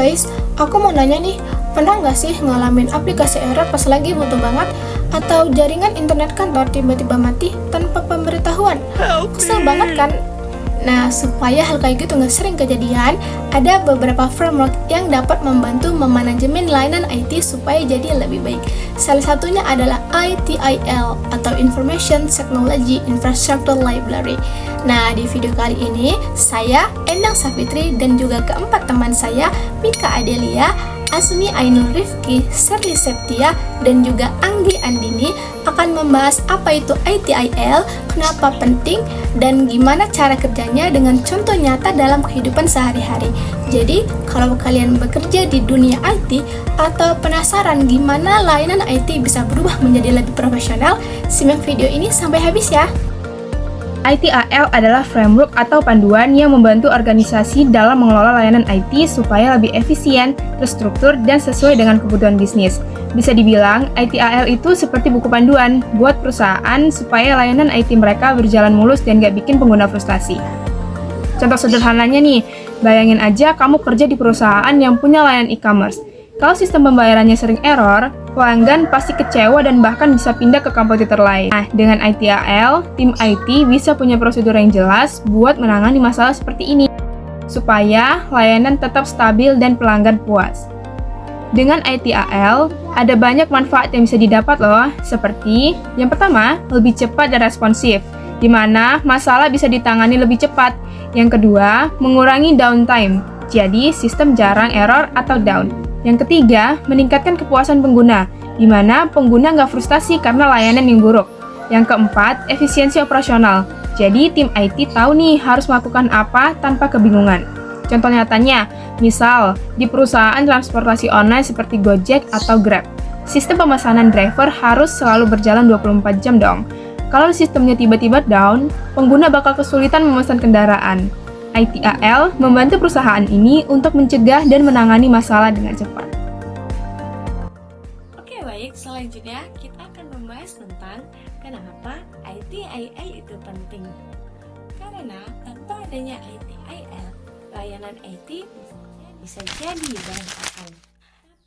guys, aku mau nanya nih, pernah nggak sih ngalamin aplikasi error pas lagi butuh banget? Atau jaringan internet kantor tiba-tiba mati tanpa pemberitahuan? Kesel banget kan? Nah, supaya hal kayak gitu nggak sering kejadian, ada beberapa framework yang dapat membantu memanajemen layanan IT supaya jadi lebih baik. Salah satunya adalah ITIL atau Information Technology Infrastructure Library. Nah, di video kali ini, saya, Endang Safitri, dan juga keempat teman saya, Mika Adelia, Asmi Ainul Rifki, Serli Septia, dan juga Anggi Andini akan membahas apa itu ITIL, kenapa penting, dan gimana cara kerjanya dengan contoh nyata dalam kehidupan sehari-hari. Jadi, kalau kalian bekerja di dunia IT atau penasaran gimana layanan IT bisa berubah menjadi lebih profesional, simak video ini sampai habis ya. ITIL adalah framework atau panduan yang membantu organisasi dalam mengelola layanan IT supaya lebih efisien, terstruktur, dan sesuai dengan kebutuhan bisnis. Bisa dibilang, ITIL itu seperti buku panduan buat perusahaan supaya layanan IT mereka berjalan mulus dan gak bikin pengguna frustasi. Contoh sederhananya nih, bayangin aja kamu kerja di perusahaan yang punya layanan e-commerce. Kalau sistem pembayarannya sering error, pelanggan pasti kecewa dan bahkan bisa pindah ke kompetitor lain. Nah, dengan ITIL, tim IT bisa punya prosedur yang jelas buat menangani masalah seperti ini, supaya layanan tetap stabil dan pelanggan puas. Dengan ITIL, ada banyak manfaat yang bisa didapat loh, seperti yang pertama, lebih cepat dan responsif, di mana masalah bisa ditangani lebih cepat. Yang kedua, mengurangi downtime, jadi sistem jarang error atau down. Yang ketiga, meningkatkan kepuasan pengguna, di mana pengguna nggak frustasi karena layanan yang buruk. Yang keempat, efisiensi operasional. Jadi, tim IT tahu nih harus melakukan apa tanpa kebingungan. Contoh nyatanya, misal di perusahaan transportasi online seperti Gojek atau Grab, sistem pemesanan driver harus selalu berjalan 24 jam dong. Kalau sistemnya tiba-tiba down, pengguna bakal kesulitan memesan kendaraan. ITIL membantu perusahaan ini untuk mencegah dan menangani masalah dengan cepat. Oke, baik, selanjutnya kita akan membahas tentang kenapa ITIL itu penting. Karena tanpa adanya ITIL, layanan IT bisa jadi berantakan.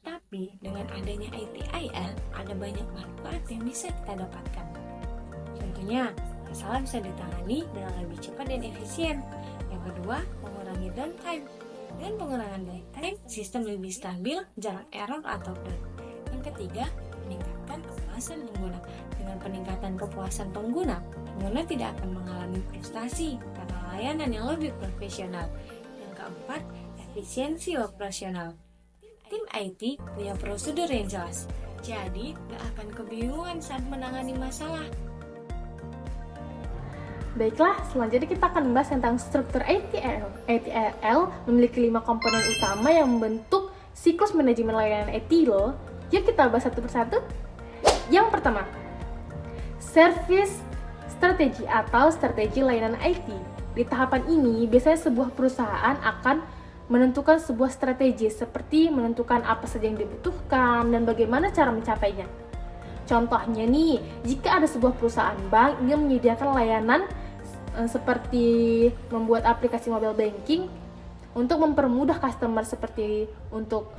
Tapi dengan adanya ITIL, ada banyak manfaat yang bisa kita dapatkan. Contohnya, masalah bisa ditangani dengan lebih cepat dan efisien. Yang kedua, mengurangi downtime. Dengan pengurangan downtime, sistem lebih stabil, jarang error atau down. Yang ketiga, meningkatkan kepuasan pengguna. Dengan peningkatan kepuasan pengguna tidak akan mengalami frustasi karena layanan yang lebih profesional. Yang keempat, efisiensi operasional. Tim IT punya prosedur yang jelas, jadi gak akan kebingungan saat menangani masalah. Baiklah, selanjutnya kita akan membahas tentang struktur ITIL. ITIL memiliki 5 komponen utama yang membentuk siklus manajemen layanan IT loh. Yuk kita bahas satu persatu. Yang pertama, service strategi atau strategi layanan IT. Di tahapan ini, biasanya sebuah perusahaan akan menentukan sebuah strategi seperti menentukan apa saja yang dibutuhkan dan bagaimana cara mencapainya. Contohnya nih, jika ada sebuah perusahaan bank ingin menyediakan layanan seperti membuat aplikasi mobile banking untuk mempermudah customer seperti untuk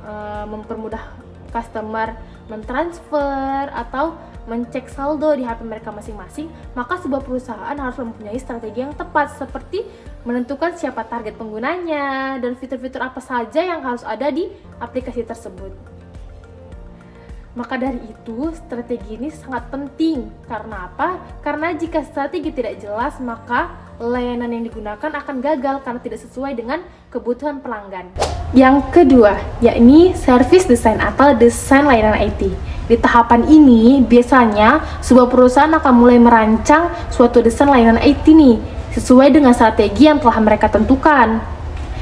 mempermudah customer mentransfer atau mencek saldo di HP mereka masing-masing, maka sebuah perusahaan harus mempunyai strategi yang tepat seperti menentukan siapa target penggunanya dan fitur-fitur apa saja yang harus ada di aplikasi tersebut. Maka dari itu, strategi ini sangat penting. Karena apa? Karena jika strategi tidak jelas, maka layanan yang digunakan akan gagal karena tidak sesuai dengan kebutuhan pelanggan. Yang kedua, yakni service design atau desain layanan IT. Di tahapan ini, biasanya sebuah perusahaan akan mulai merancang suatu desain layanan IT nih, sesuai dengan strategi yang telah mereka tentukan.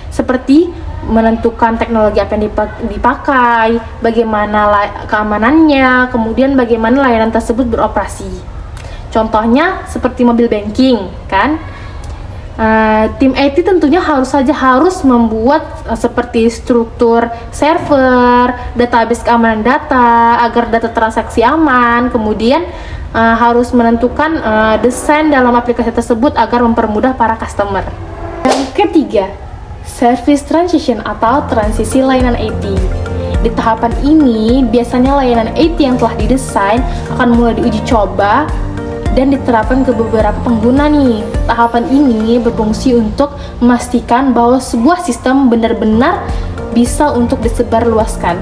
Seperti menentukan teknologi apa yang dipakai, bagaimana keamanannya, kemudian bagaimana layanan tersebut beroperasi. Contohnya seperti mobile banking, kan? Tim IT tentunya harus membuat seperti struktur server, database keamanan data agar data transaksi aman, kemudian harus menentukan desain dalam aplikasi tersebut agar mempermudah para customer. Yang ketiga, service transition atau transisi layanan IT. Di tahapan ini, biasanya layanan IT yang telah didesain akan mulai diuji coba dan diterapkan ke beberapa pengguna nih. Tahapan ini berfungsi untuk memastikan bahwa sebuah sistem benar-benar bisa untuk disebarluaskan.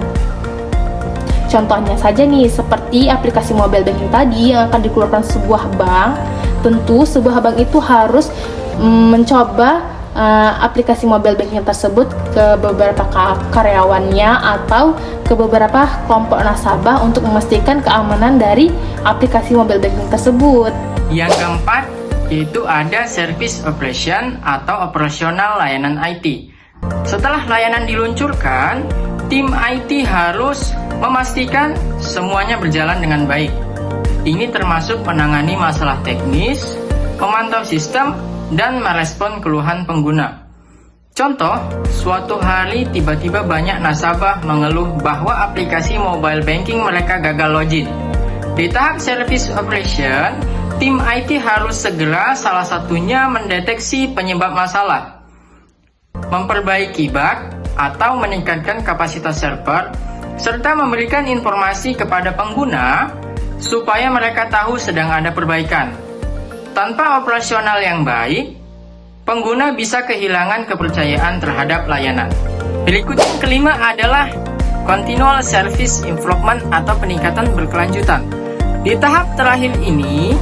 Contohnya saja nih, seperti aplikasi mobile banking tadi yang akan dikeluarkan sebuah bank. Tentu sebuah bank itu harus mencoba aplikasi mobile banking tersebut ke beberapa karyawannya atau ke beberapa kelompok nasabah untuk memastikan keamanan dari aplikasi mobile banking tersebut. Yang keempat, yaitu ada service operation atau operasional layanan IT. Setelah layanan diluncurkan, tim IT harus memastikan semuanya berjalan dengan baik. Ini termasuk menangani masalah teknis, memantau sistem, dan merespon keluhan pengguna. Contoh, suatu hari tiba-tiba banyak nasabah mengeluh bahwa aplikasi mobile banking mereka gagal login. Di tahap service operation, tim IT harus segera salah satunya mendeteksi penyebab masalah, memperbaiki bug atau meningkatkan kapasitas server, serta memberikan informasi kepada pengguna supaya mereka tahu sedang ada perbaikan. Tanpa operasional yang baik, pengguna bisa kehilangan kepercayaan terhadap layanan. Berikut yang kelima adalah continual service improvement atau peningkatan berkelanjutan. Di tahap terakhir ini,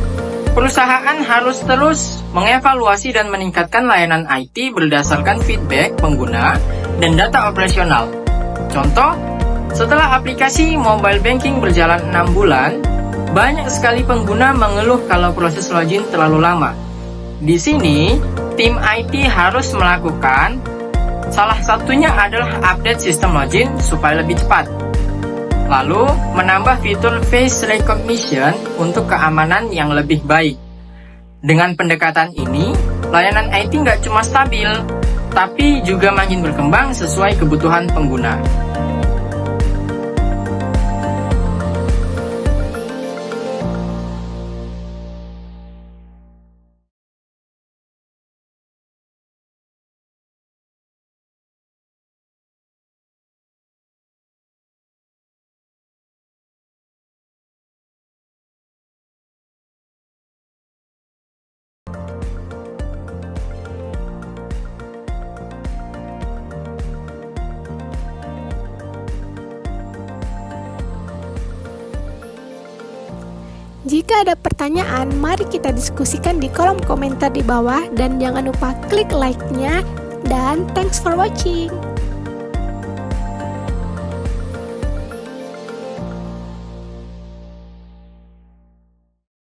perusahaan harus terus mengevaluasi dan meningkatkan layanan IT berdasarkan feedback pengguna dan data operasional. Contoh, setelah aplikasi mobile banking berjalan 6 bulan, banyak sekali pengguna mengeluh kalau proses login terlalu lama. Di sini, tim IT harus melakukan salah satunya adalah update sistem login supaya lebih cepat. Lalu, menambah fitur face recognition untuk keamanan yang lebih baik. Dengan pendekatan ini, layanan IT nggak cuma stabil, tapi juga makin berkembang sesuai kebutuhan pengguna. Jika ada pertanyaan, mari kita diskusikan di kolom komentar di bawah dan jangan lupa klik like-nya dan thanks for watching.